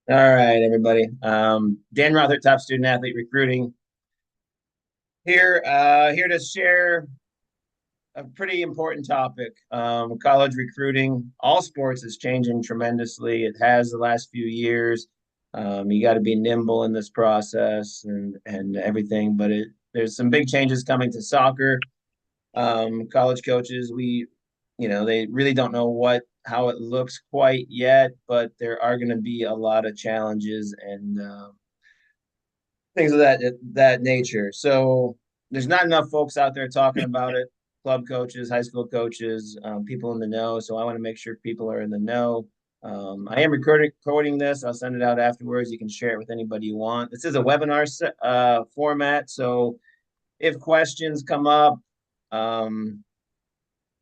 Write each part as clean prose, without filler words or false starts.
All right, everybody. Dan Rother, top student athlete recruiting here to share a pretty important topic. College recruiting, all sports is changing tremendously. It has the last few years. You got to be nimble in this process and everything, but there's some big changes coming to soccer. College coaches, they really don't know how it looks quite yet, but there are going to be a lot of challenges and things of that nature. So there's not enough folks out there talking about it. Club coaches, high school coaches, people in the know. So I want to make sure people are in the know. I am recording this. I'll send it out afterwards. You can share it with anybody you want. This is a webinar format. So if questions come up, um,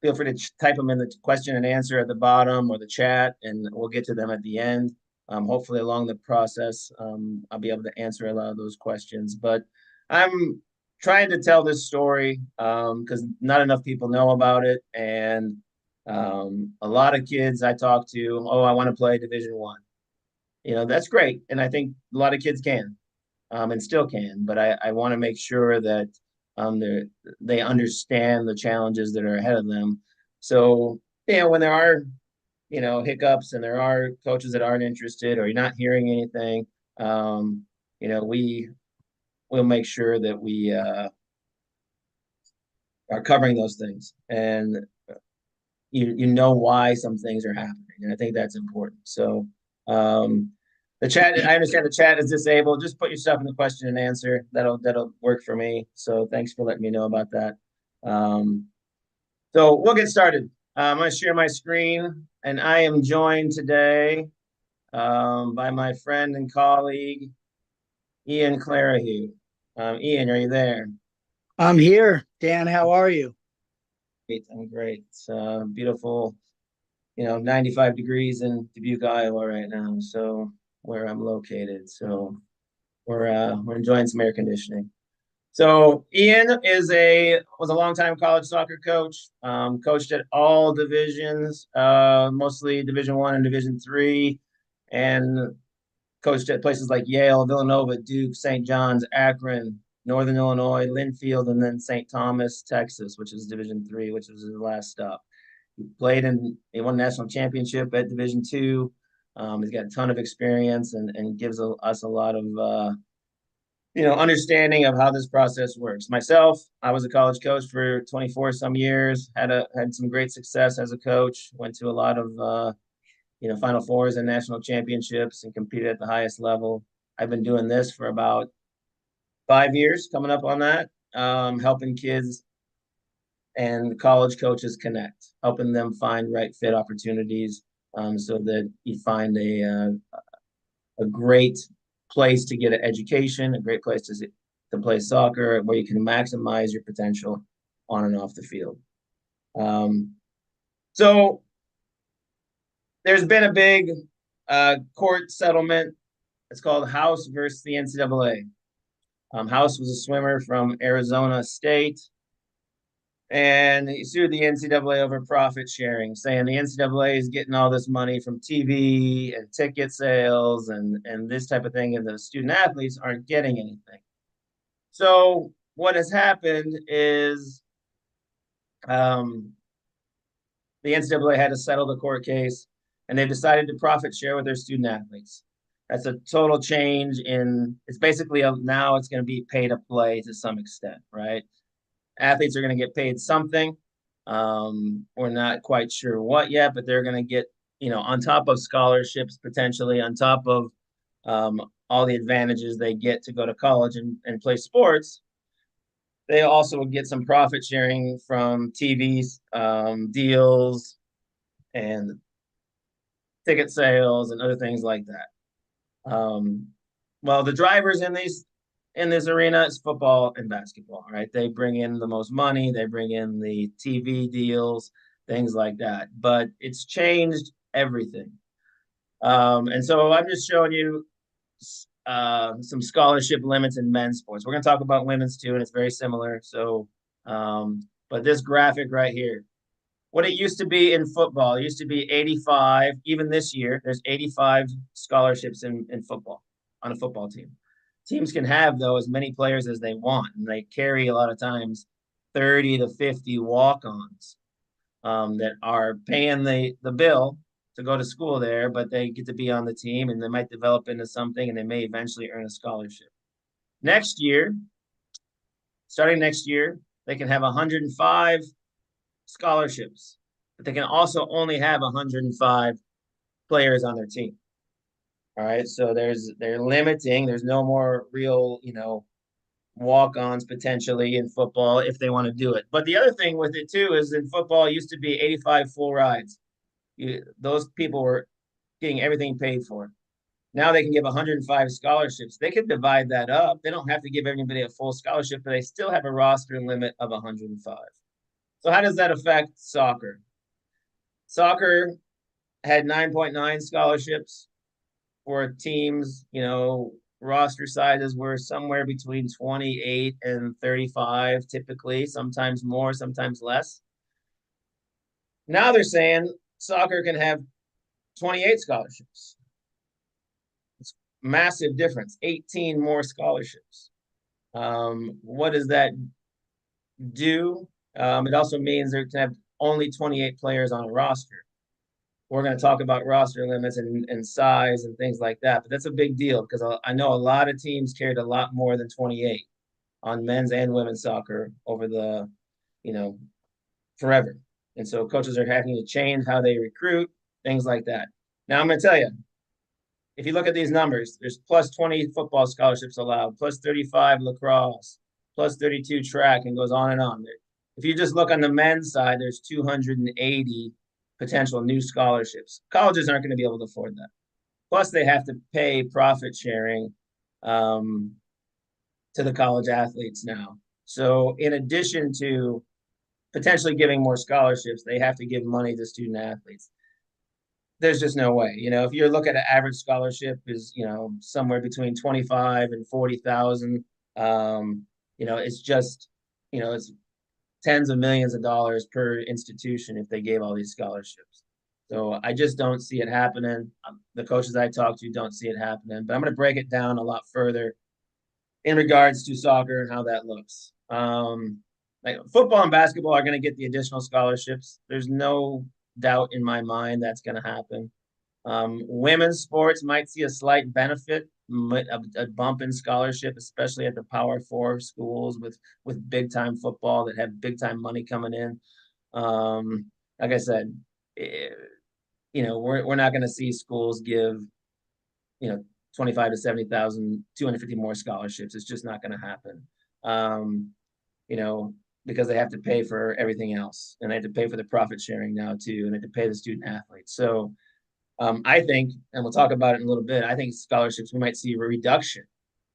feel free to type them in the question and answer at the bottom or the chat, and we'll get to them at the end. Hopefully, along the process, I'll be able to answer a lot of those questions. But I'm trying to tell this story because not enough people know about it, and a lot of kids I talk to, oh, I want to play Division One. That's great, and I think a lot of kids can and still can. But I want to make sure that they understand the challenges that are ahead of them. So, when there are, hiccups and there are coaches that aren't interested or you're not hearing anything, um, we'll make sure that we are covering those things and you know why some things are happening. And I think that's important. So, the chat, I understand the chat is disabled. Just put your stuff in the question and answer. That'll work for me. So thanks for letting me know about that. Um, so we'll get started. I'm going to share my screen, and I am joined today by my friend and colleague, Ian Clarahue. Ian, are you there? I'm here. Dan, how are you? Great, I'm great. It's beautiful, 95 degrees in Dubuque, Iowa right now. So where I'm located. So we're enjoying some air conditioning. So Ian was a longtime college soccer coach. Coached at all divisions, mostly Division One and Division Three, and coached at places like Yale, Villanova, Duke, St. John's, Akron, Northern Illinois, Linfield, and then St. Thomas, Texas, which is Division Three, which was his last stop. He won a national championship at Division Two. He's got a ton of experience and gives us a lot of understanding of how this process works. Myself, I was a college coach for 24 some years. Had some great success as a coach. Went to a lot of Final Fours and national championships and competed at the highest level. I've been doing this for about 5 years, coming up on that, helping kids and college coaches connect, helping them find right fit opportunities, so that you find a great place to get an education, a great place to play soccer, where you can maximize your potential on and off the field. Um, so there's been a big court settlement. It's called House versus the NCAA. House was a swimmer from Arizona State, and he sued the NCAA over profit sharing, saying the NCAA is getting all this money from TV and ticket sales and this type of thing, and the student athletes aren't getting anything. So what has happened is um, the NCAA had to settle the court case, and they've decided to profit share with their student athletes. That's a total change in. It's basically now it's going to be pay to play to some extent, right? Athletes are going to get paid something. We're not quite sure what yet, but they're going to get, on top of scholarships, potentially on top of all the advantages they get to go to college and play sports. They also would get some profit sharing from TV deals and ticket sales and other things like that. Well, the drivers in this arena is football and basketball, right? They bring in the most money, they bring in the TV deals, things like that. But it's changed everything. And so I'm just showing you some scholarship limits in men's sports. We're going to talk about women's too, and it's very similar. So, but this graphic right here, what it used to be in football. It used to be 85. Even this year, there's 85 scholarships in football on a football team. Teams can have, though, as many players as they want, and they carry a lot of times 30 to 50 walk-ons that are paying the bill to go to school there, but they get to be on the team and they might develop into something and they may eventually earn a scholarship. Next year, starting next year, they can have 105 scholarships, but they can also only have 105 players on their team. All right, so they're limiting. There's no more real, walk-ons potentially in football if they want to do it. But the other thing with it too is in football, it used to be 85 full rides. Those people were getting everything paid for. Now they can give 105 scholarships. They could divide that up. They don't have to give everybody a full scholarship, but they still have a roster limit of 105. So how does that affect soccer? Soccer had 9.9 scholarships for teams, roster sizes were somewhere between 28 and 35 typically, sometimes more, sometimes less. Now they're saying soccer can have 28 scholarships. It's massive difference, 18 more scholarships. What does that do? It also means they can have only 28 players on a roster. We're going to talk about roster limits and size and things like that, but that's a big deal because I know a lot of teams carried a lot more than 28 on men's and women's soccer over the, forever. And so coaches are having to change how they recruit, things like that. Now I'm going to tell you, if you look at these numbers, there's plus 20 football scholarships allowed, plus 35 lacrosse, plus 32 track, and goes on and on. If you just look on the men's side, there's 280 potential new scholarships. Colleges aren't going to be able to afford that. Plus, they have to pay profit sharing to the college athletes now. So, in addition to potentially giving more scholarships, they have to give money to student athletes. There's just no way. If you look at an average scholarship is, somewhere between 25 and 40,000. It's just, it's tens of millions of dollars per institution if they gave all these scholarships. So I just don't see it happening. The coaches I talk to don't see it happening. But I'm going to break it down a lot further in regards to soccer and how that looks. Like football and basketball are going to get the additional scholarships. There's no doubt in my mind that's going to happen. Women's sports might see a slight benefit, a bump in scholarship, especially at the Power Four schools with big time football that have big time money coming in. Like I said, we're not going to see schools give 25 to 70,000, 250 more scholarships. It's just not going to happen. Because they have to pay for everything else, and they have to pay for the profit sharing now too, and they have to pay the student athletes. So I think, and we'll talk about it in a little bit, I think scholarships, we might see a reduction.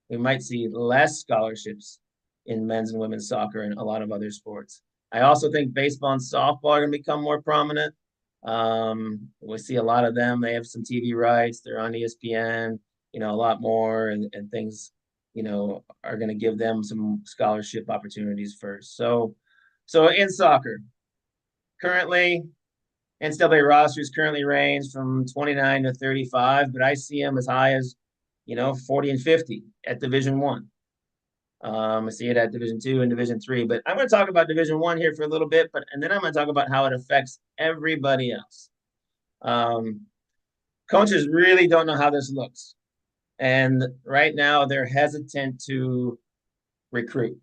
We might see less scholarships in men's and women's soccer and a lot of other sports. I also think baseball and softball are going to become more prominent. We see a lot of them. They have some TV rights. They're on ESPN, a lot more, and things, are going to give them some scholarship opportunities first. So in soccer, currently, NCAA rosters currently range from 29 to 35, but I see them as high as, 40 and 50 at Division One. I see it at Division Two and Division Three, but I'm going to talk about Division One here for a little bit, and then I'm going to talk about how it affects everybody else. Coaches really don't know how this looks, and right now they're hesitant to recruit.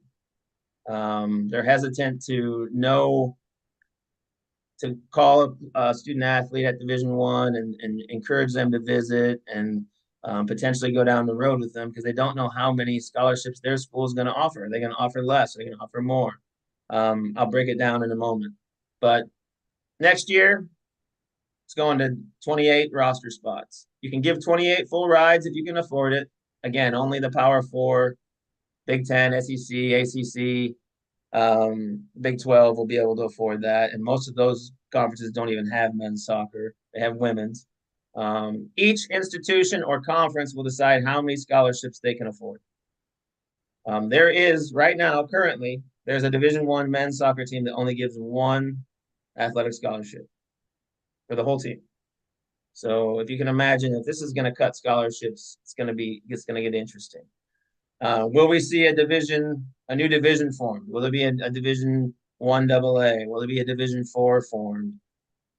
They're hesitant to call a student athlete at Division One and encourage them to visit and potentially go down the road with them because they don't know how many scholarships their school is going to offer. Are they going to offer less? Are they going to offer more? I'll break it down in a moment. But next year, it's going to 28 roster spots. You can give 28 full rides if you can afford it. Again, only the Power Four, Big Ten, SEC, ACC, Big 12 will be able to afford that. And most of those conferences don't even have men's soccer. They have women's. Each institution or conference will decide how many scholarships they can afford. There is right now, currently, there's a Division One men's soccer team that only gives one athletic scholarship for the whole team. So if you can imagine, if this is going to cut scholarships, it's going to get interesting. Will we see a new division formed? Will there be a Division One AA? Will there be a Division 4 formed?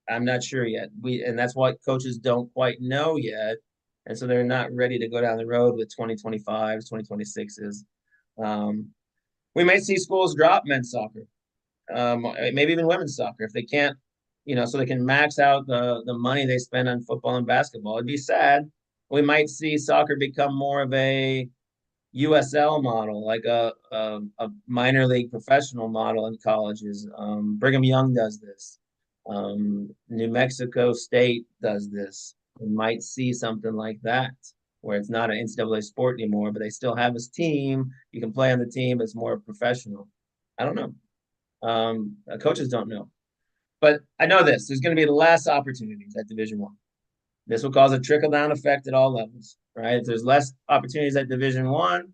I'm not sure yet. And that's what coaches don't quite know yet, and so they're not ready to go down the road with 2025s, 2026s. We might see schools drop men's soccer, maybe even women's soccer if they can't, so they can max out the money they spend on football and basketball. It'd be sad. We might see soccer become more of a USL model, like a minor league professional model in colleges. Brigham Young does this. New Mexico State does this. We might see something like that, where it's not an NCAA sport anymore, but they still have this team. You can play on the team. It's more professional. I don't know. Coaches don't know, but I know this: there's going to be less opportunities at Division 1. This will cause a trickle down effect at all levels, right? If there's less opportunities at Division 1,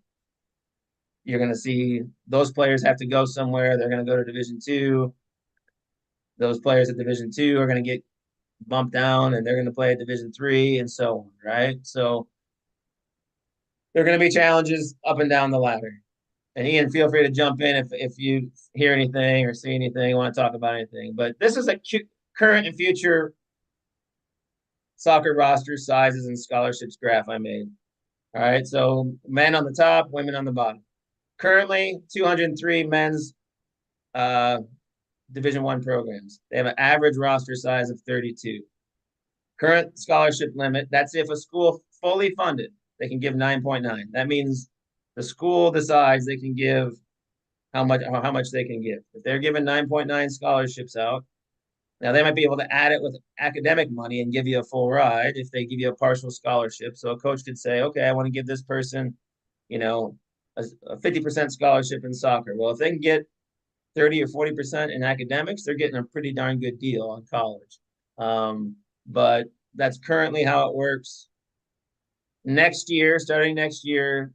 you're going to see those players have to go somewhere. They're going to go to Division 2. Those players at Division 2 are going to get bumped down, and they're going to play at Division 3, and so on, right? So there are going to be challenges up and down the ladder. And Ian, feel free to jump in if you hear anything or see anything, want to talk about anything. But this is a current and future soccer roster sizes and scholarships graph I made. All right, so men on the top, women on the bottom. Currently, 203 men's Division 1 programs. They have an average roster size of 32. Current scholarship limit, that's if a school fully funded, they can give 9.9. That means the school decides they can give how much they can give. If they're giving 9.9 scholarships out, now they might be able to add it with academic money and give you a full ride if they give you a partial scholarship. So a coach could say, okay, I want to give this person, a 50% scholarship in soccer. Well, if they can get 30 or 40% in academics, they're getting a pretty darn good deal on college. But that's currently how it works. Starting next year,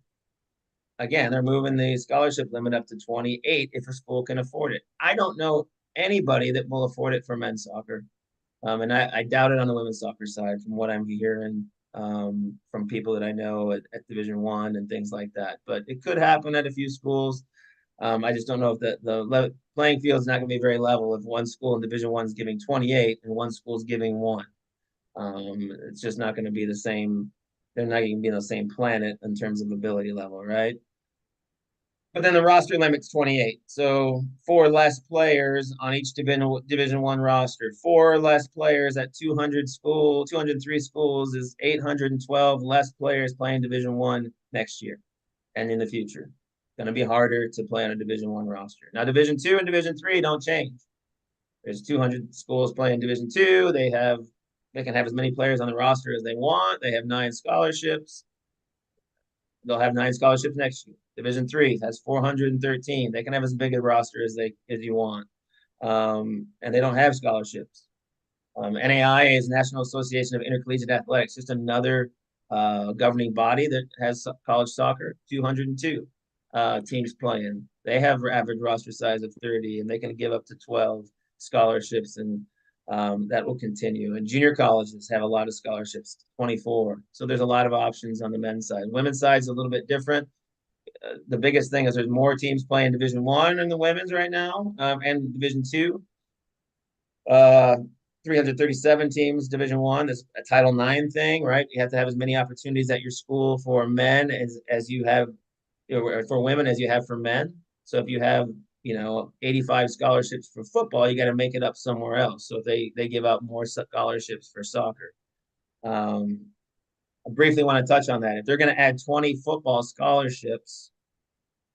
again, they're moving the scholarship limit up to 28 if a school can afford it. I don't know anybody that will afford it for men's soccer. And I doubt it on the women's soccer side from what I'm hearing from people that I know at Division 1 and things like that. But it could happen at a few schools. I just don't know if the playing field is not going to be very level if one school in Division 1 is giving 28 and one school is giving 1. It's just not going to be the same. They're not going to be on the same planet in terms of ability level, right? But then the roster limit's 28. So 4 less players on each Division 1 roster. 4 less players at 203 schools is 812 less players playing Division 1 next year and in the future. Going to be harder to play on a Division 1 roster. Now, Division 2 and Division 3 don't change. There's 200 schools playing Division 2. They can have as many players on the roster as they want. They have 9 scholarships. They'll have 9 scholarships next year. Division 3 has 413. They can have as big a roster as you want, and they don't have scholarships. NAIA is National Association of Intercollegiate Athletics, just another governing body that has college soccer. 202 teams playing. They have average roster size of 30, and they can give up to 12 scholarships, and that will continue. And junior colleges have a lot of scholarships, 24. So there's a lot of options on the men's side. Women's side is a little bit different. The biggest thing is there's more teams playing Division 1 in the women's right now, and Division 2. 337 teams, Division 1. That's a Title IX thing, right? You have to have as many opportunities at your school for men as you have, for women as you have for men. So if you have 85 scholarships for football, you got to make it up somewhere else. So if they give out more scholarships for soccer. I briefly want to touch on that. If they're going to add 20 football scholarships,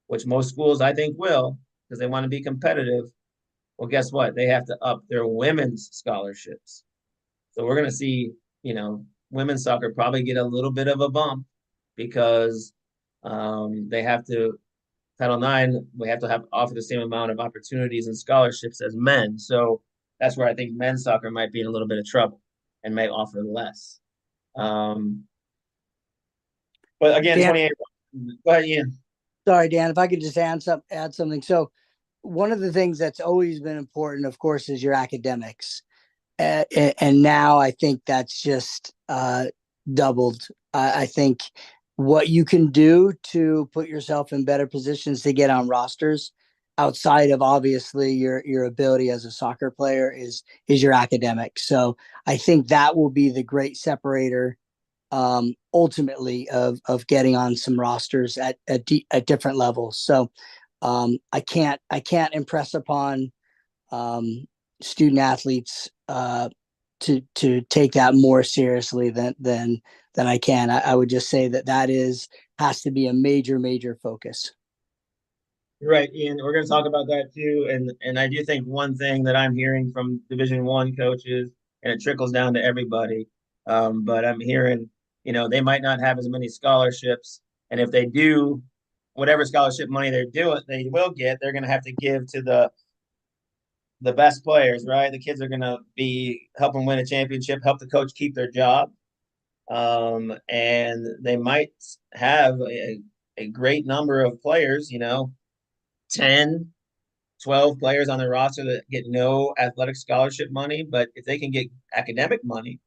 which most schools I think will, because they want to be competitive, well, guess what? They have to up their women's scholarships. So we're going to see, women's soccer probably get a little bit of a bump because they have to Title IX, we have to offer the same amount of opportunities and scholarships as men. So that's where I think men's soccer might be in a little bit of trouble and may offer less. But again, Dan, 28. Go ahead, Ian. sorry, Dan, if I could just add something. So one of the things that's always been important, of course, is your academics. And now I think that's just doubled. I think what you can do to put yourself in better positions to get on rosters outside of obviously your ability as a soccer player is your academics. So I think that will be the great separator ultimately of getting on some rosters at different levels. So I can't impress upon um, student athletes to take that more seriously than I can. I would just say that is has to be a major focus. Right, Ian. We're going to talk about that too, and I do think one thing that I'm hearing from Division One coaches, and it trickles down to everybody, but I'm hearing, they might not have as many scholarships, and if they do, whatever scholarship money they will get, they're going to have to give to the best players, right? The kids are going to be helping win a championship, help the coach keep their job, and they might have a great number of players, 10, 12 players on their roster that get no athletic scholarship money, but if they can get academic money,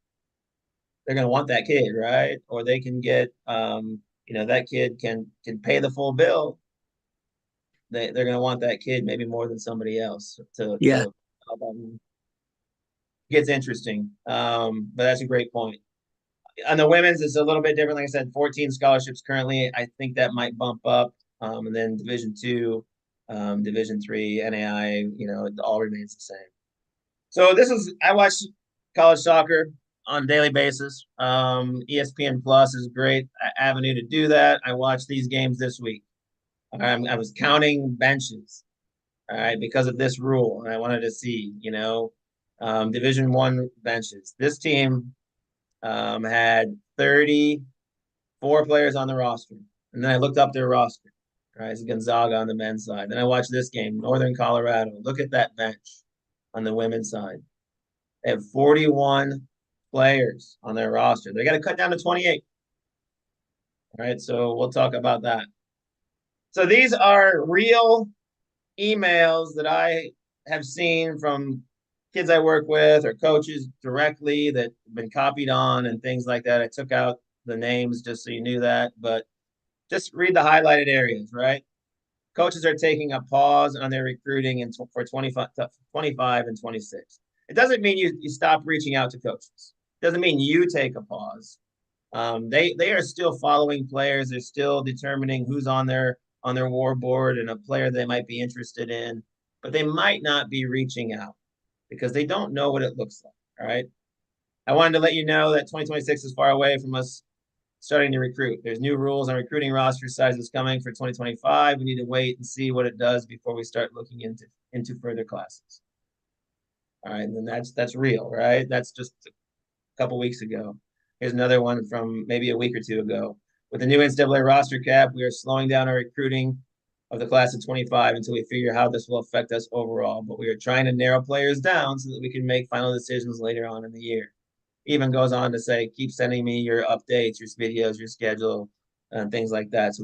they're going to want that kid, right? Or they can get, that kid can pay the full bill. They're going to want that kid maybe more than somebody else Yeah, to gets interesting. But that's a great point. On the women's, it's a little bit different. Like I said, 14 scholarships currently. I think that might bump up. And then Division two, Division three, NAI, it all remains the same. So I watch college soccer on a daily basis. ESPN Plus is a great avenue to do that. I watched these games this week. I was counting benches, all right, because of this rule. And I wanted to see, Division one benches. This team had 34 players on the roster. And then I looked up their roster. Right, it's Gonzaga on the men's side. Then I watched this game, Northern Colorado. Look at that bench on the women's side. They have 41 players on their roster. They got to cut down to 28. All right, so we'll talk about that. So these are real emails that I have seen from kids I work with or coaches directly that have been copied on and things like that. I took out the names just so you knew that, but just read the highlighted areas, right? Coaches are taking a pause on their recruiting for 25 and 26. It doesn't mean you stop reaching out to coaches. It doesn't mean you take a pause. They are still following players. They're still determining who's on their war board and a player they might be interested in, but they might not be reaching out because they don't know what it looks like. All right. I wanted to let you know that 2026 is far away from us starting to recruit. There's new rules on recruiting roster sizes coming for 2025. We need to wait and see what it does before we start looking into further classes. All right, and then that's real, right? That's just a couple weeks ago. Here's another one from maybe a week or two ago. With the new NCAA roster cap, we are slowing down our recruiting of the class of 25 until we figure how this will affect us overall. But we are trying to narrow players down so that we can make final decisions later on in the year. Even goes on to say, keep sending me your updates, your videos, your schedule, and things like that. So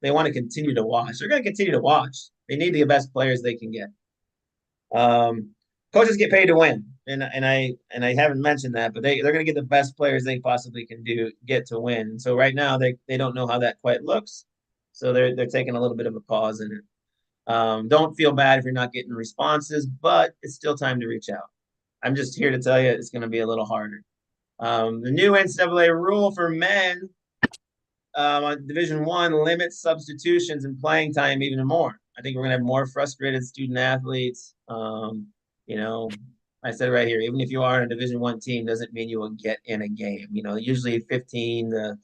they want to continue to watch. They're going to continue to watch. They need the best players they can get. Coaches get paid to win. And I haven't mentioned that, but they're going to get the best players they possibly can get to win. And so right now they don't know how that quite looks. So they're taking a little bit of a pause in it. Don't feel bad if you're not getting responses, but it's still time to reach out. I'm just here to tell you it's going to be a little harder. The new NCAA rule for men on Division One limits substitutions and playing time even more. I think we're going to have more frustrated student athletes. You know, I said right here, even if you are on a Division One team, doesn't mean you will get in a game. Usually 15 to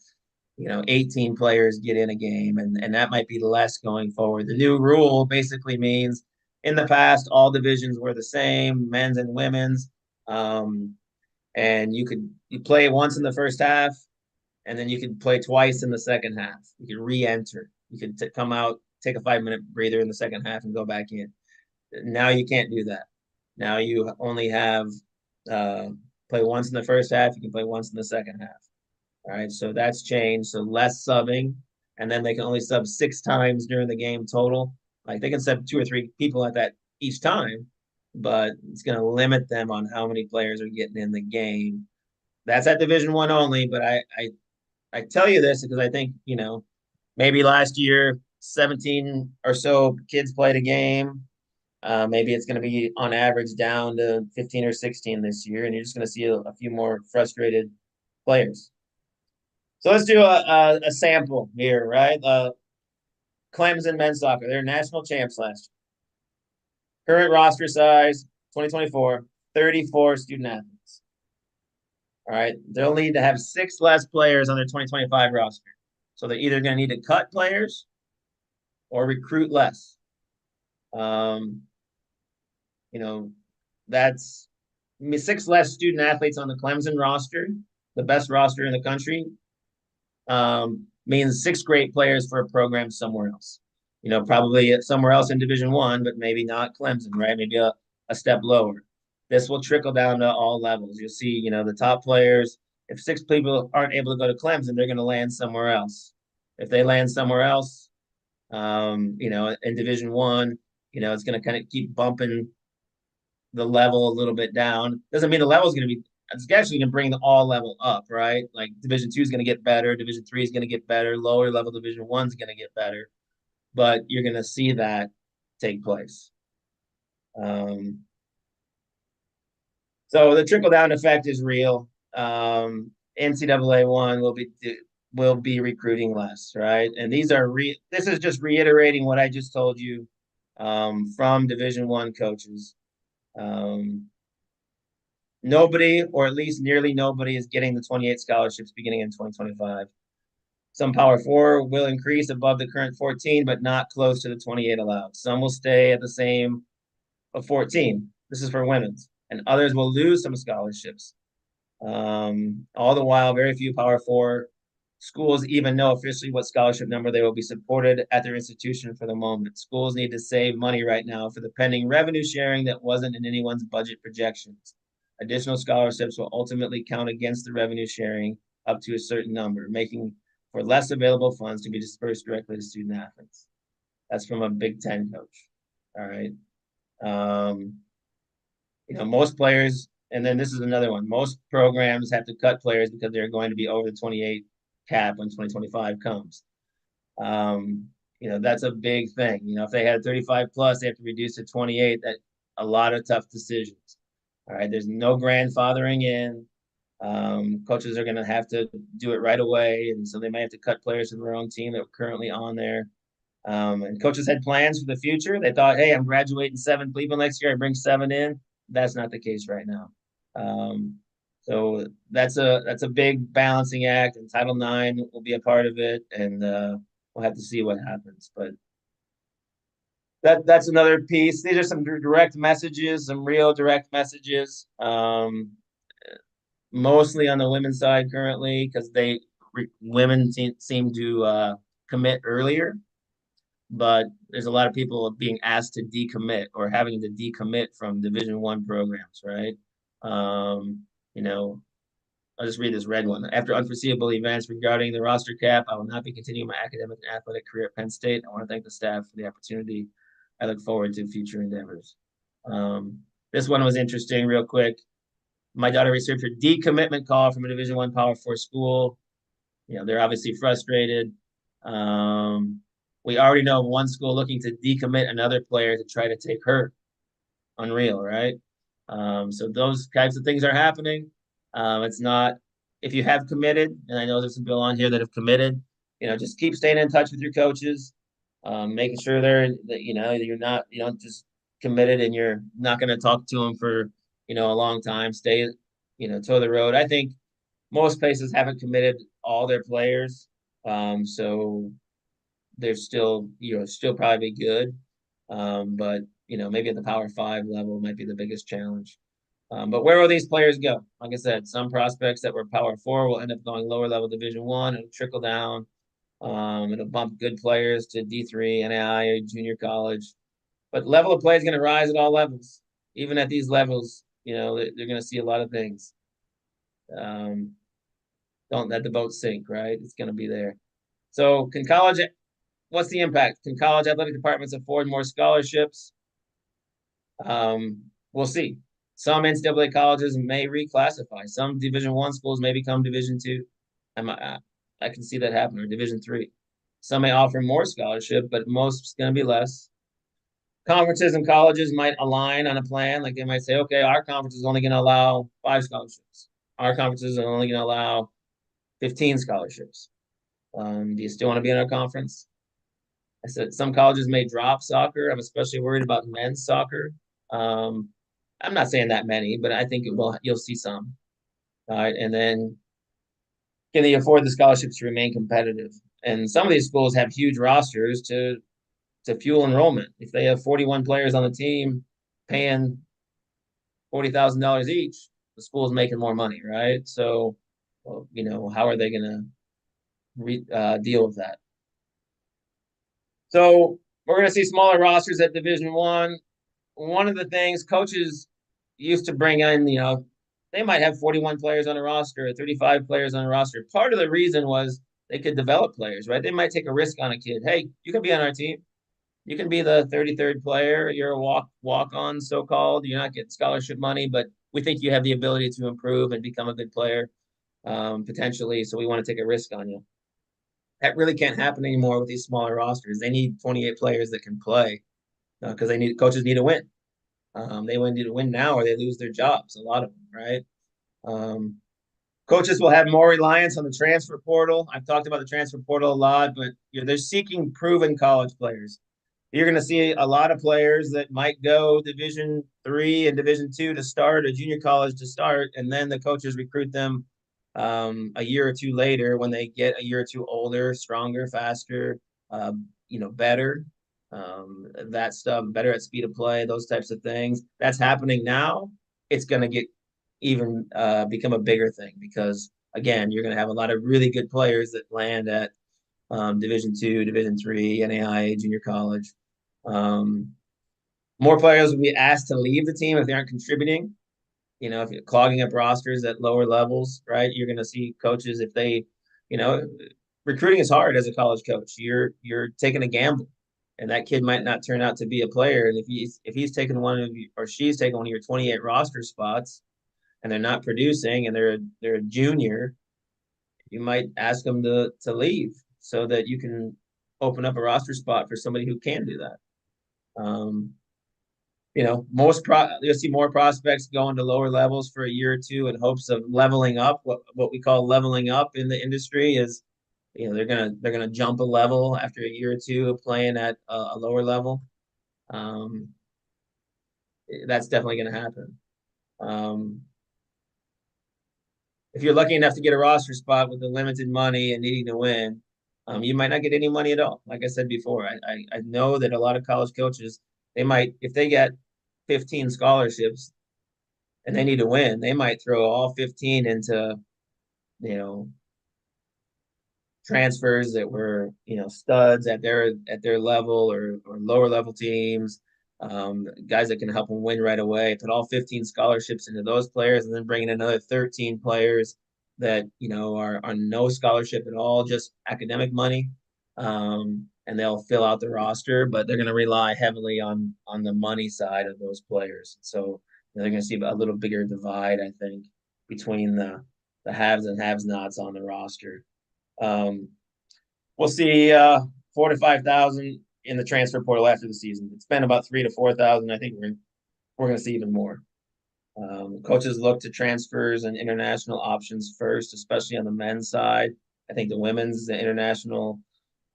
18 players get in a game, and that might be less going forward. The new rule basically means in the past all divisions were the same, men's and women's. And you play once in the first half, and then you could play twice in the second half. You could re-enter. You could come out, take a 5-minute breather in the second half, and go back in. Now you can't do that. Now you only have play once in the first half. You can play once in the second half. All right, so that's changed. So less subbing, and then they can only sub 6 times during the game total. Like they can send two or three people at that each time, but it's going to limit them on how many players are getting in the game. That's at Division 1 only, but I tell you this because I think, maybe last year 17 or so kids played a game. Maybe it's going to be on average down to 15 or 16 this year, and you're just going to see a few more frustrated players. So let's do a sample here, right? Clemson men's soccer, they're national champs last year. Current roster size, 2024, 34 student athletes. All right. They'll need to have 6 less players on their 2025 roster. So they're either going to need to cut players or recruit less. Um, you know, that's 6 less student athletes on the Clemson roster, the best roster in the country, means 6 great players for a program somewhere else. Probably somewhere else in Division 1, but maybe not Clemson, right? Maybe a step lower. This will trickle down to all levels. You'll see, the top players. If 6 people aren't able to go to Clemson, they're going to land somewhere else. If they land somewhere else, in Division 1, it's going to kind of keep bumping the level a little bit down. Doesn't mean the level is going to be. It's actually going to bring the all level up, right? Like Division 2 is going to get better, Division 3 is going to get better, lower level Division 1 is going to get better, but you're going to see that take place. So the trickle down effect is real. NCAA 1 will be recruiting less, right? And this is just reiterating what I just told you from Division 1 coaches. Nobody, or at least nearly nobody, is getting the 28 scholarships beginning in 2025. Some Power 4 will increase above the current 14, but not close to the 28 allowed. Some will stay at the same of 14. This is for women's. And others will lose some scholarships. All the while, very few Power 4 schools even know officially what scholarship number they will be supported at their institution for the moment. Schools need to save money right now for the pending revenue sharing that wasn't in anyone's budget projections. Additional scholarships will ultimately count against the revenue sharing up to a certain number, making for less available funds to be dispersed directly to student athletes. That's from a Big Ten coach. All right. Um, most players, and then this is another one. Most programs have to cut players because they're going to be over the 28 cap when 2025 comes. That's a big thing. If they had 35 plus, they have to reduce to 28. That a lot of tough decisions. All right, there's no grandfathering in. Coaches are going to have to do it right away, and so they may have to cut players from their own team that are currently on there. And coaches had plans for the future. They thought, hey, I'm graduating 7 people next year. I bring 7 in. That's not the case right now. So that's a big balancing act, and Title IX will be a part of it, and we'll have to see what happens. But that's another piece. These are some direct messages, some real direct messages. Mostly on the women's side currently because women seem to commit earlier, but there's a lot of people being asked to decommit or having to decommit from Division 1 programs, right? You know, I'll just read this red one. After unforeseeable events regarding the roster cap, I will not be continuing my academic and athletic career at Penn State. I want to thank the staff for the opportunity. I look forward to future endeavors. This one was interesting, real quick. My daughter received her decommitment call from a Division 1 Power 4 school. They're obviously frustrated. We already know of one school looking to decommit another player to try to take her. Unreal, right? So those types of things are happening. It's not if you have committed, and I know there's some people on here that have committed. Just keep staying in touch with your coaches, making sure you don't just committed and you're not going to talk to them for a long time. Stay toe the road. I think most places haven't committed all their players, so they're still probably good, but maybe at the Power 5 level might be the biggest challenge. But where will these players go? Like I said, some prospects that were Power 4 will end up going lower level Division 1. It'll trickle down. It'll bump good players to D3, NAI, junior college. But level of play is going to rise at all levels. Even at these levels, they're going to see a lot of things. Don't let the boat sink, right? It's going to be there. So can college what's the impact? Can college athletic departments afford more scholarships? We'll see. Some NCAA colleges may reclassify. Some Division I schools may become Division II. I can see that happen, or Division III. Some may offer more scholarship, but most is going to be less. Conferences and colleges might align on a plan. Like they might say, okay, our conference is only going to allow 5 scholarships. Our conferences are only going to allow 15 scholarships. Do you still want to be in our conference? I said some colleges may drop soccer. I'm especially worried about men's soccer. Um, I'm not saying that many, but I think you'll see some. All right, and then can they afford the scholarships to remain competitive? And some of these schools have huge rosters to fuel enrollment. If they have 41 players on the team paying $40,000 each, the school's making more money, right? So, well, how are they going to deal with that? So we're going to see smaller rosters at Division I. One of the things coaches used to bring in, they might have 41 players on a roster or 35 players on a roster. Part of the reason was they could develop players, right? They might take a risk on a kid. Hey, you can be on our team. You can be the 33rd player. You're a walk on, so called. You're not getting scholarship money, but we think you have the ability to improve and become a good player, potentially. So we want to take a risk on you. That really can't happen anymore with these smaller rosters. They need 28 players that can play because coaches need to win. They need to win now or they lose their jobs. A lot of them, right? Um, Coaches will have more reliance on the transfer portal. I've talked about the transfer portal a lot, but they're seeking proven college players. You're going to see a lot of players that might go Division III and Division II to start, or junior college to start, and then the coaches recruit them a year or two later when they get a year or two older, stronger, faster, better. That stuff, better at speed of play, those types of things. That's happening now. It's going to get even become a bigger thing because again, you're going to have a lot of really good players that land at Division II, Division III, NAIA, junior college. More players will be asked to leave the team if they aren't contributing. If you're clogging up rosters at lower levels, right? You're going to see coaches if they, you know, recruiting is hard as a college coach. You're taking a gamble, and that kid might not turn out to be a player. And if he's taking one of you or she's taking one of your 28 roster spots, and they're not producing, and they're a junior, you might ask them to leave so that you can open up a roster spot for somebody who can do that. You'll see more prospects going to lower levels for a year or two in hopes of leveling up. What we call leveling up in the industry is, they're gonna jump a level after a year or two of playing at a lower level. Um, that's definitely going to happen. Um, if you're lucky enough to get a roster spot with the limited money and needing to win, you might not get any money at all. Like I said before, I know that a lot of college coaches, they might, if they get 15 scholarships and they need to win, they might throw all 15 into, you know, transfers that were, studs at their level or lower level teams, guys that can help them win right away. Put all 15 scholarships into those players, and then bring in another 13 players that are no scholarship at all, just academic money. And they'll fill out the roster, but they're going to rely heavily on the money side of those players. So they're going to see a little bigger divide, I think, between the haves and have-nots on the roster. We'll see 4,000 to 5,000 in the transfer portal after the season. It's been about 3,000 to 4,000. I think we're going to see even more. Coaches look to transfers and international options first, especially on the men's side. I think the international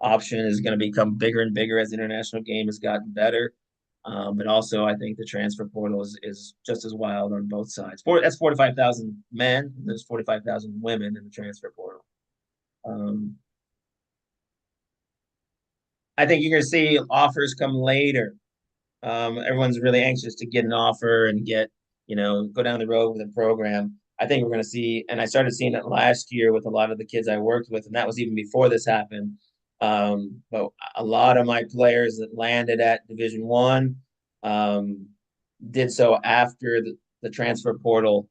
option is going to become bigger and bigger as the international game has gotten better. But also, I think the transfer portal is just as wild on both sides. That's 4,000 to 5,000 men. There's 45,000 women in the transfer portal. I think you're going to see offers come later. Everyone's really anxious to get an offer and go down the road with a program. I think we're going to see, and I started seeing it last year with a lot of the kids I worked with, and that was even before this happened. But a lot of my players that landed at Division did so after the transfer portal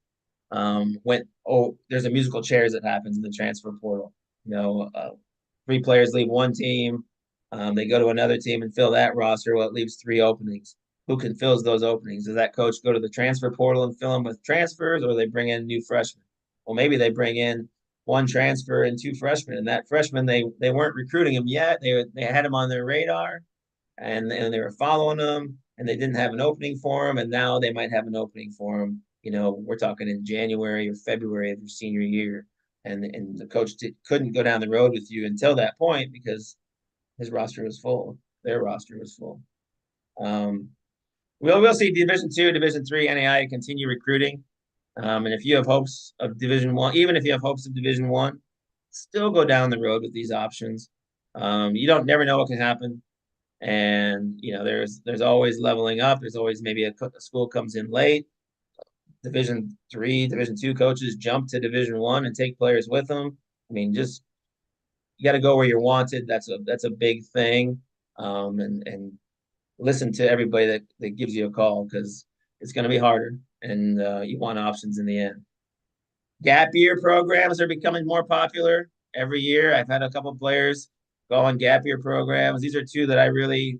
went. Oh, there's a musical chairs that happens in the transfer portal. 3 players leave one team, They go to another team and fill that roster. Well, it leaves 3 openings. Who can fill those openings? Does that coach go to the transfer portal and fill them with transfers, or they bring in new freshmen? Well, maybe they bring in one transfer and 2 freshmen, and that freshman they weren't recruiting him yet. They had him on their radar, and they were following him, and they didn't have an opening for him, and now they might have an opening for him. We're talking in January or February of your senior year, and the coach couldn't go down the road with you until that point because his roster was full. Their roster was full. Um, we'll see Division II, Division III, NAI continue recruiting. And if you have hopes of Division I, even if you have hopes of Division I, still go down the road with these options. You don't never know what can happen, and there's always leveling up. There's always maybe a school comes in late. Division III, Division II coaches jump to Division I and take players with them. I mean, just you got to go where you're wanted. That's a big thing, and listen to everybody that gives you a call because it's going to be harder, and you want options in the end. Gap year programs are becoming more popular every year. I've had a couple of players go on gap year programs. These are 2 that I really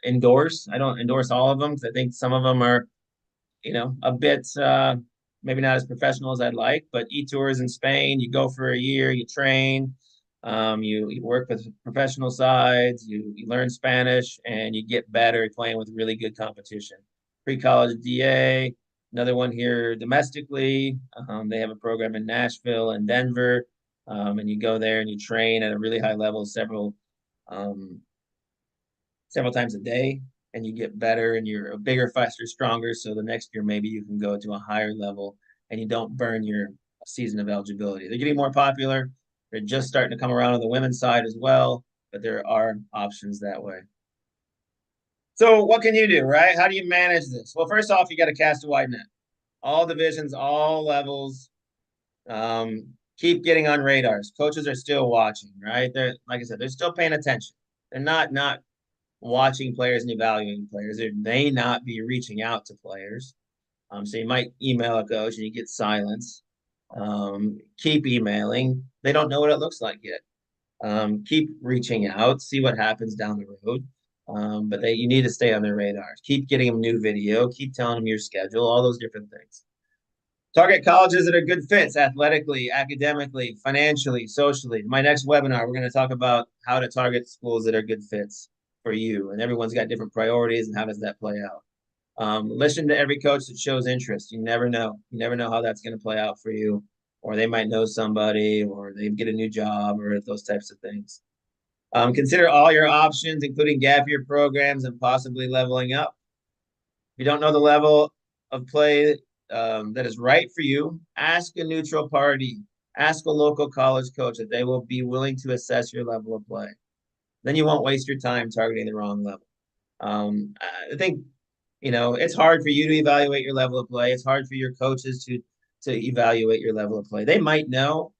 endorse. I don't endorse all of them because I think some of them are a bit maybe not as professional as I'd like, but e-tours in Spain, you go for a year, you train, you work with professional sides, you learn Spanish, and you get better playing with really good competition. Pre-college DA, another one here domestically. They have a program in Nashville and Denver, and you go there and you train at a really high level um, several times a day, and you get better and you're a bigger, faster, stronger. So the next year, maybe you can go to a higher level and you don't burn your season of eligibility. They're getting more popular. They're just starting to come around on the women's side as well, but there are options that way. So what can you do, right? How do you manage this? Well, first off, you got to cast a wide net. All divisions, all levels. Keep getting on radars. Coaches are still watching, right? They're like I said, they're still paying attention. They're not watching players and evaluating players. They may not be reaching out to players. So you might email a coach and you get silence. Keep emailing. They don't know what it looks like yet. Keep reaching out, see what happens down the road. But you need to stay on their radars. Keep getting them new video. Keep telling them your schedule, all those different things. Target colleges that are good fits athletically, academically, financially, socially. My next webinar, we're going to talk about how to target schools that are good fits for you. And everyone's got different priorities, and how does that play out? Listen to every coach that shows interest. You never know. You never know how that's going to play out for you. Or they might know somebody, or they get a new job, or those types of things. Consider all your options, including gap year programs and possibly leveling up. If you don't know the level of play that is right for you, ask a neutral party, ask a local college coach if they will be willing to assess your level of play. Then you won't waste your time targeting the wrong level. I think it's hard for you to evaluate your level of play. It's hard for your coaches to evaluate your level of play. They might know,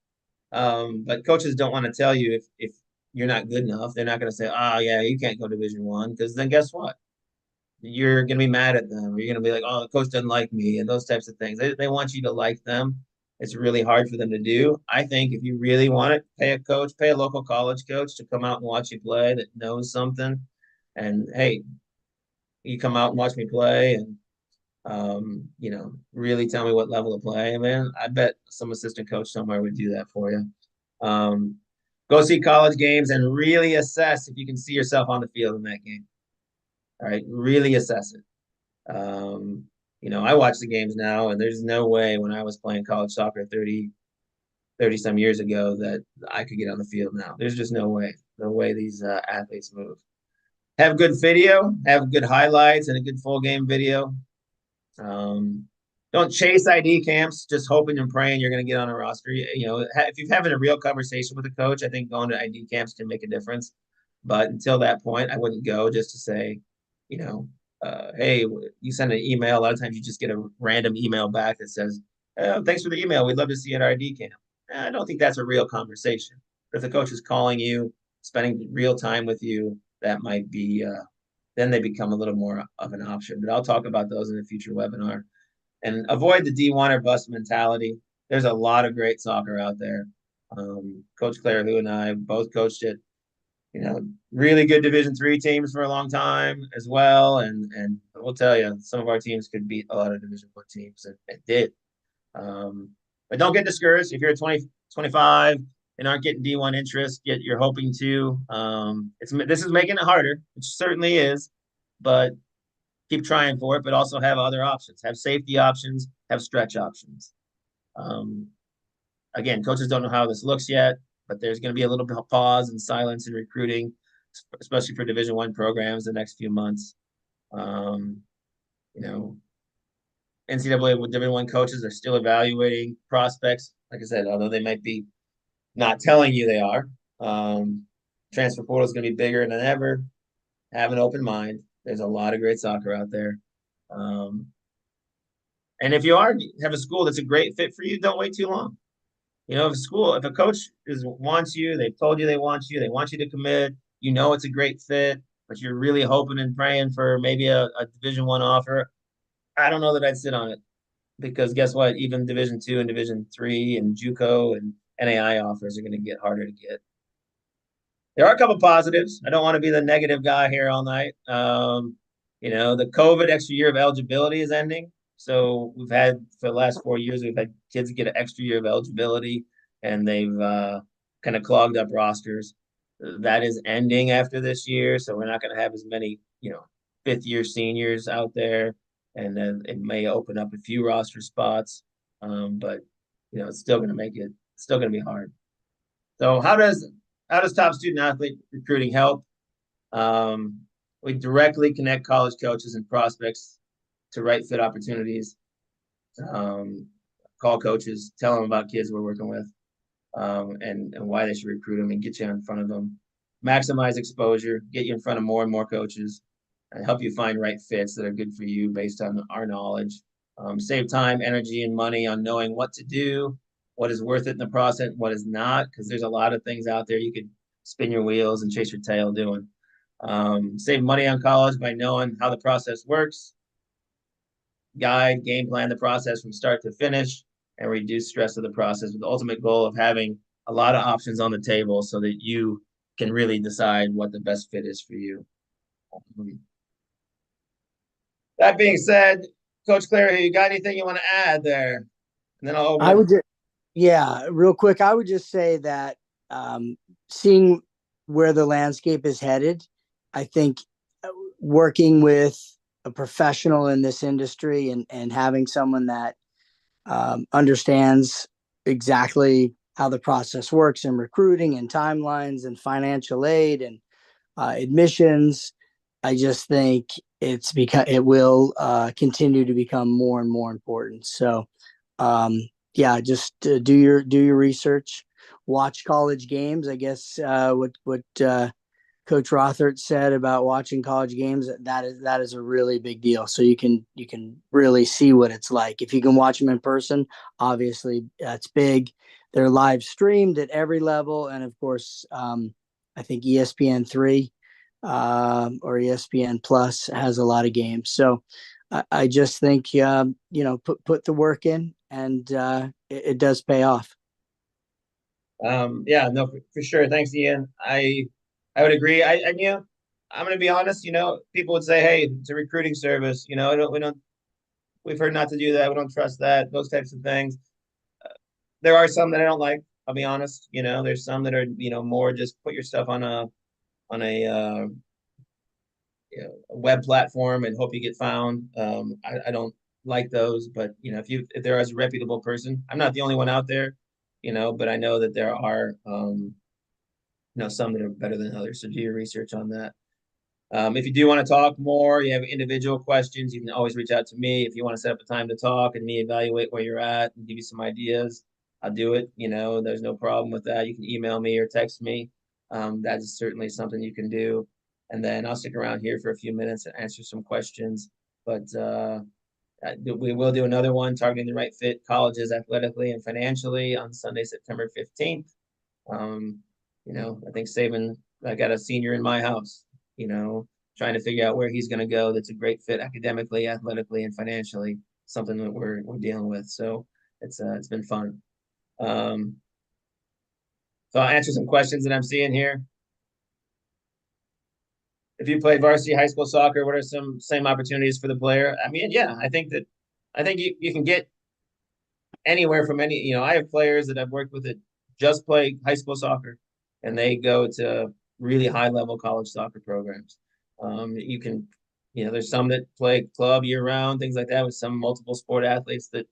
but coaches don't want to tell you if you're not good enough. They're not going to say, "Oh yeah, you can't go Division I," because then guess what? You're going to be mad at them. Or you're going to be like, "Oh, the coach doesn't like me," and those types of things. They want you to like them. It's really hard for them to do. I think if you really want it, pay a local college coach to come out and watch you play that knows something. And hey, you come out and watch me play, and really tell me what level of play. Man, I bet some assistant coach somewhere would do that for you. Go see college games and really assess if you can see yourself on the field in that game. All right, really assess it. I watch the games now, and there's no way when I was playing college soccer 30 some years ago that I could get on the field now. There's just no way. No way these athletes move. Have good video, have good highlights, and a good full game video. Don't chase ID camps, just hoping and praying you're going to get on a roster. If you're having a real conversation with a coach, I think going to ID camps can make a difference. But until that point, I wouldn't go just to say, hey, you send an email. A lot of times you just get a random email back that says, oh, thanks for the email. We'd love to see you at our ID camp. I don't think that's a real conversation. But if the coach is calling you, spending real time with you, that might be then they become a little more of an option. But I'll talk about those in a future webinar. And avoid the D1 or bust mentality. There's a lot of great soccer out there. Coach Claire, who and I both coached it, you know, really good Division III teams for a long time as well. And we'll tell you, some of our teams could beat a lot of Division I teams and did. But don't get discouraged if you're at 20, 25 and aren't getting D1 interest, yet you're hoping to. This is making it harder. It certainly is, but keep trying for it. But also have other options, have safety options, have stretch options. Um, Again, coaches don't know how this looks yet, but there's going to be a little bit of pause and silence in recruiting, especially for Division I programs the next few months. Um, you know, NCAA with Division I coaches are still evaluating prospects. Like I said, although they might be not telling you they are, transfer portal is going to be bigger than ever. Have an open mind. There's a lot of great soccer out there. Um, and if you have a school that's a great fit for you, don't wait too long. If a coach wants you, they've told you they want you to commit, it's a great fit, but you're really hoping and praying for maybe a Division I offer. I don't know that I'd sit on it because guess what? Even Division II and Division III and JUCO and NAI offers are going to get harder to get. There are a couple positives. I don't want to be the negative guy here all night. The COVID extra year of eligibility is ending. So we've had for the last 4 years, we've had kids get an extra year of eligibility, and they've kind of clogged up rosters. That is ending after this year, so we're not going to have as many, fifth year seniors out there, and then it may open up a few roster spots. But it's still going to make it. It's still going to be hard. So how does top student athlete recruiting help? We directly connect college coaches and prospects to right fit opportunities. Call coaches, tell them about kids we're working with, and why they should recruit them and get you in front of them. Maximize exposure, get you in front of more and more coaches, and help you find right fits that are good for you based on our knowledge. Save time, energy, and money on knowing what to do, what is worth it in the process, what is not, because there's a lot of things out there you could spin your wheels and chase your tail doing. Save money on college by knowing how the process works, guide, game plan the process from start to finish, and reduce stress of the process with the ultimate goal of having a lot of options on the table so that you can really decide what the best fit is for you. That being said, Coach Clary, you got anything you want to add there? And then I'll open I up. would just, yeah, real quick, I would just say that seeing where the landscape is headed, I think working with a professional in this industry and having someone that understands exactly how the process works in recruiting and timelines and financial aid and admissions, I just think it will continue to become more and more important. So, yeah, just do your research, watch college games. I guess what Coach Rothert said about watching college games, that is a really big deal. So you can really see what it's like. If you can watch them in person, obviously that's big. They're live streamed at every level, and of course, I think ESPN3 or ESPN Plus has a lot of games. So I just think put the work in, and it does pay off. Yeah, no, for sure. Thanks, Ian. I would agree. I'm going to be honest. People would say, "Hey, it's a recruiting service." We've heard not to do that. We don't trust that. Those types of things. There are some that I don't like. I'll be honest. There's some that are more just put your stuff on a a web platform and hope you get found. I don't like those, but if there is a reputable person, I'm not the only one out there, but I know that there are some that are better than others. So do your research on that. If you do want to talk more, you have individual questions, you can always reach out to me. If you want to set up a time to talk and me evaluate where you're at and give you some ideas, I'll do it. There's no problem with that. You can email me or text me. That is certainly something you can do. And then I'll stick around here for a few minutes and answer some questions. But we will do another one targeting the right fit colleges athletically and financially on Sunday, September 15th. I think I got a senior in my house, trying to figure out where he's going to go. That's a great fit academically, athletically, and financially, something that we're dealing with. So it's been fun. So I'll answer some questions that I'm seeing here. if you play varsity high school soccer, what are some same opportunities for the player? I mean, yeah, I think you can get anywhere from any, I have players that I've worked with that just play high school soccer and they go to really high level college soccer programs. You can, there's some that play club year round, things like that, with some multiple sport athletes that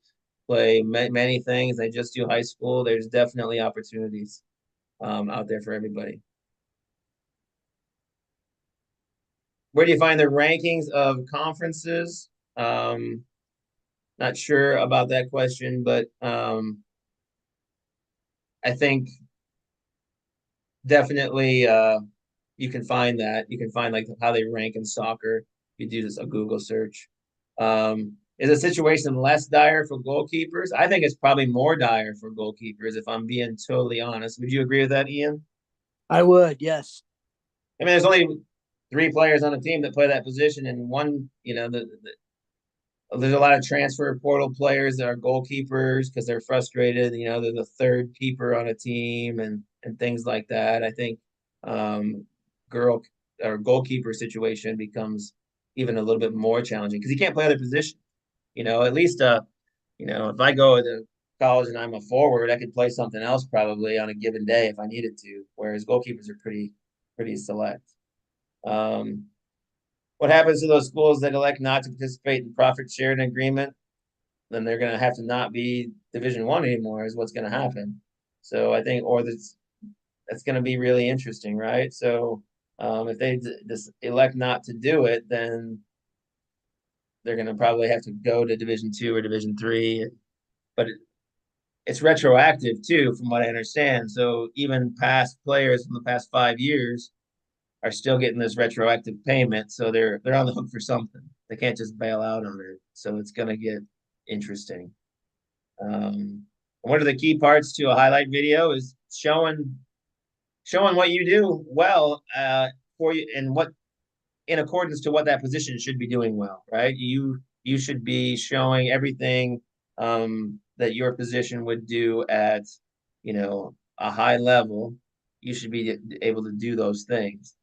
play many things. They just do high school. There's definitely opportunities out there for everybody. Where do you find the rankings of conferences? Not sure about that question, but I think definitely you can find that. You can find like how they rank in soccer. You do just a Google search. Is the situation less dire for goalkeepers? I think it's probably more dire for goalkeepers, if I'm being totally honest. Would you agree with that, Ian? I would, yes. I mean, there's only three players on the team that play that position, and one, there's a lot of transfer portal players that are goalkeepers because they're frustrated. They're the third keeper on a team and things like that. I think girl or goalkeeper situation becomes even a little bit more challenging because you can't play other positions. At least if I go to college and I'm a forward, I could play something else probably on a given day if I needed to. Whereas goalkeepers are pretty select. What happens to those schools that elect not to participate in profit sharing agreement? Then they're going to have to not be Division One anymore. Is what's going to happen. So I think, or that's going to be really interesting, right? So if they just elect not to do it, then they're going to probably have to go to Division Two or Division Three. But it's retroactive too, from what I understand. So even past players from the past 5 years are still getting this retroactive payment, so they're on the hook for something. They can't just bail out on it. So it's going to get interesting. One of the key parts to a highlight video is showing what you do well for you and what in accordance to what that position should be doing well, right? You should be showing everything that your position would do at a high level. You should be able to do those things.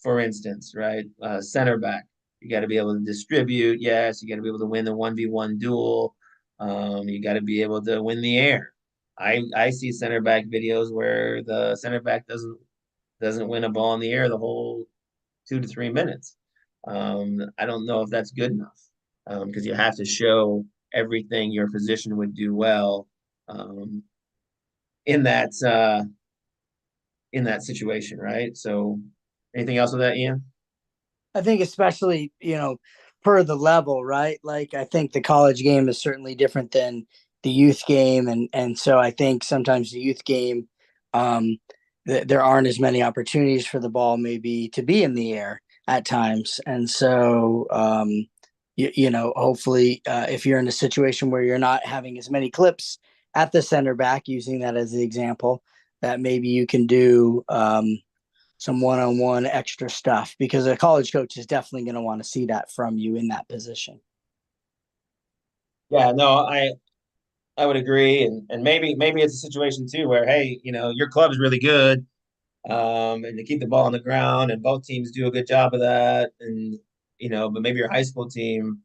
For instance, right, center back, you got to be able to distribute. Yes, you got to be able to win the 1v1 duel. You got to be able to win the air. I see center back videos where the center back doesn't win a ball in the air the whole 2 to 3 minutes. I don't know if that's good enough because you have to show everything your position would do well um, in that in that situation, right? So, anything else with that, Ian? I think especially, per the level, right? Like I think the college game is certainly different than the youth game, and so I think sometimes the youth game, um, there aren't as many opportunities for the ball maybe to be in the air at times, and so hopefully, if you're in a situation where you're not having as many clips at the center back, using that as the example, that maybe you can do some one-on-one extra stuff because a college coach is definitely going to want to see that from you in that position. Yeah, no, I would agree, and maybe it's a situation too where hey, your club is really good, and to keep the ball on the ground, and both teams do a good job of that, and but maybe your high school team,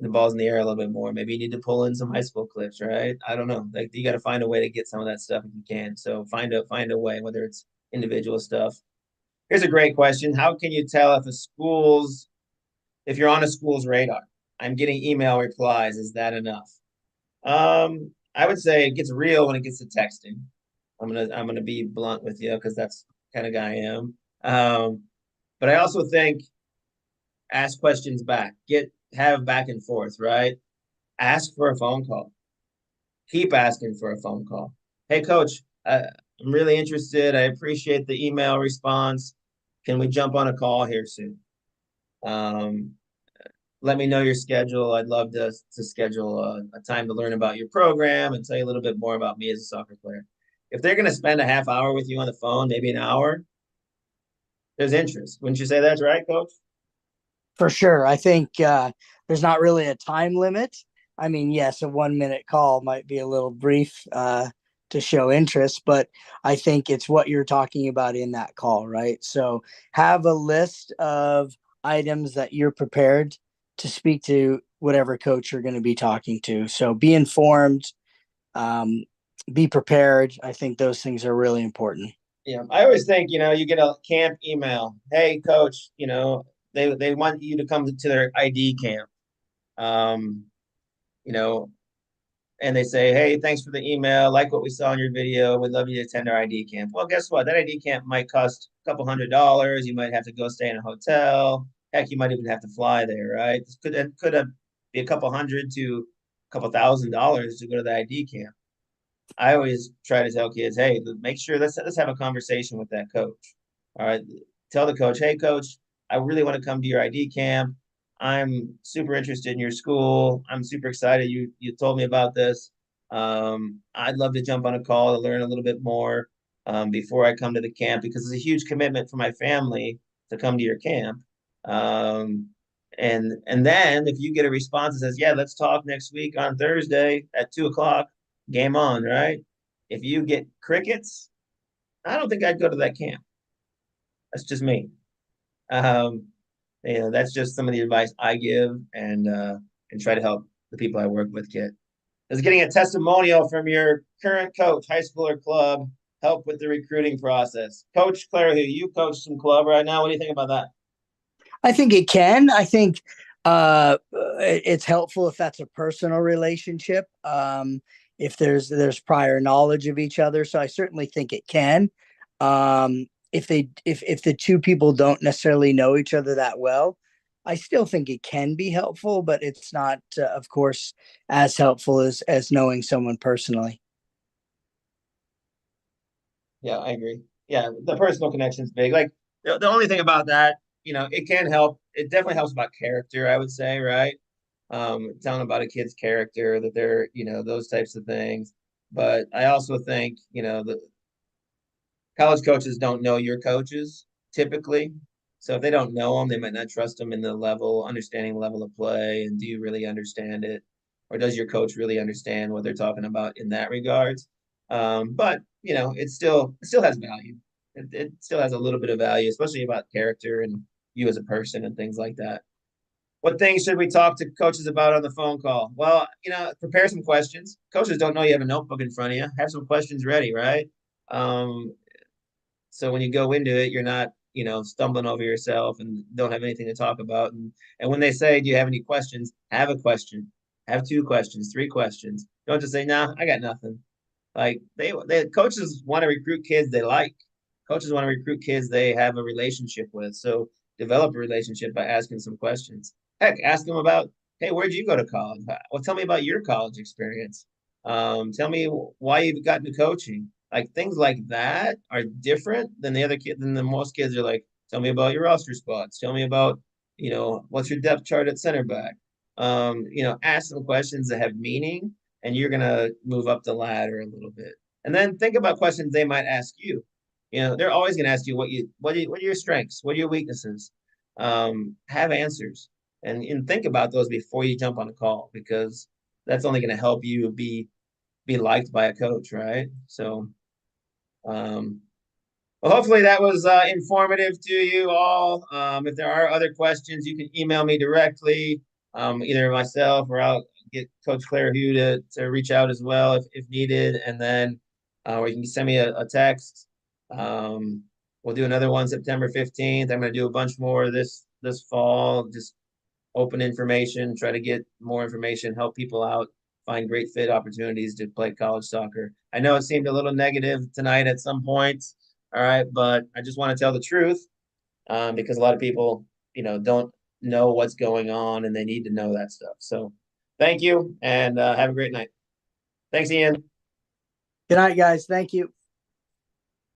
the ball's in the air a little bit more. Maybe you need to pull in some high school clips, right? I don't know. Like you got to find a way to get some of that stuff if you can. So find a way, whether it's individual stuff. Here's a great question: how can you tell if you're on a school's radar? I'm getting email replies. Is that enough? I would say it gets real when it gets to texting. I'm gonna be blunt with you because that's the kind of guy I am. But I also think ask questions back. Have back and forth, right? Ask for a phone call. Keep asking for a phone call. Hey, coach, I'm really interested. I appreciate the email response. Can we jump on a call here soon? Um, Let me know your schedule. I'd love to schedule a time to learn about your program and tell you a little bit more about me as a soccer player. If they're going to spend a half hour with you on the phone, maybe an hour, there's interest. Wouldn't you say that's right, coach? For sure. I think there's not really a time limit. I mean, yes, a 1 minute call might be a little brief to show interest, but I think it's what you're talking about in that call, right? So have a list of items that you're prepared to speak to whatever coach you're going to be talking to. So be informed, um, be prepared. I think those things are really important. Yeah, I always think, you get a camp email. Hey, coach, they want you to come to their ID camp. Um, you know, and they say, hey, thanks for the email. Like what we saw in your video. We'd love you to attend our ID camp. Well, guess what? That ID camp might cost a couple $100s. You might have to go stay in a hotel. Heck, you might even have to fly there, right? This could be a couple hundred to a couple $1,000s to go to the ID camp. I always try to tell kids, hey, make sure let's have a conversation with that coach. All right. Tell the coach, hey coach, I really want to come to your ID camp. I'm super interested in your school. I'm super excited you told me about this. I'd love to jump on a call to learn a little bit more before I come to the camp because it's a huge commitment for my family to come to your camp. Um, and then if you get a response that says, yeah, let's talk next week on Thursday at 2 o'clock, game on, right? If you get crickets, I don't think I'd go to that camp. That's just me. Um, that's just some of the advice I give and try to help the people I work with get. Does getting a testimonial from your current coach, high school or club, help with the recruiting process? Coach Claire, who you coach some club right now, what do you think about that? I think it can. I think it's helpful if that's a personal relationship. If there's prior knowledge of each other, so I certainly think it can. If the two people don't necessarily know each other that well, I still think it can be helpful, but it's not, of course, as helpful as knowing someone personally. Yeah, I agree. Yeah, the personal connection is big. Like the only thing about that, it can help. It definitely helps about character, I would say, right? Telling about a kid's character, that they're, those types of things. But I also think, the college coaches don't know your coaches typically. So if they don't know them, they might not trust them in the understanding level of play. And do you really understand it? Or does your coach really understand what they're talking about in that regards? But it still has value. It still has a little bit of value, especially about character and you as a person and things like that. What things should we talk to coaches about on the phone call? Well, prepare some questions. Coaches don't know you have a notebook in front of you. Have some questions ready, right? Um, so when you go into it, you're not, stumbling over yourself and don't have anything to talk about. And when they say, do you have any questions? Have a question. Have 2 questions, 3 questions. Don't just say, nah, I got nothing. Like they coaches want to recruit kids they like. Coaches want to recruit kids they have a relationship with. So develop a relationship by asking some questions. Heck, ask them about, hey, where'd you go to college? Well, tell me about your college experience. Tell me why you've gotten to coaching. Like things like that are different than the other kid than the most kids are like, tell me about your roster spots. Tell me about, what's your depth chart at center back. Ask some questions that have meaning and you're gonna move up the ladder a little bit. And then think about questions they might ask you. They're always gonna ask you what are your strengths, what are your weaknesses. Have answers and think about those before you jump on a call because that's only gonna help you be liked by a coach, right? So, um, well, hopefully that was informative to you all. If there are other questions, you can email me directly, either myself or I'll get Coach Claire Hugh to reach out as well if needed. And then or you can send me a text. Um, we'll do another one September 15th. I'm going to do a bunch more this fall, just open information, try to get more information, help people out, find great fit opportunities to play college soccer. I know it seemed a little negative tonight at some points. All right, but I just want to tell the truth because a lot of people, don't know what's going on and they need to know that stuff. So thank you and have a great night. Thanks, Ian. Good night, guys. Thank you.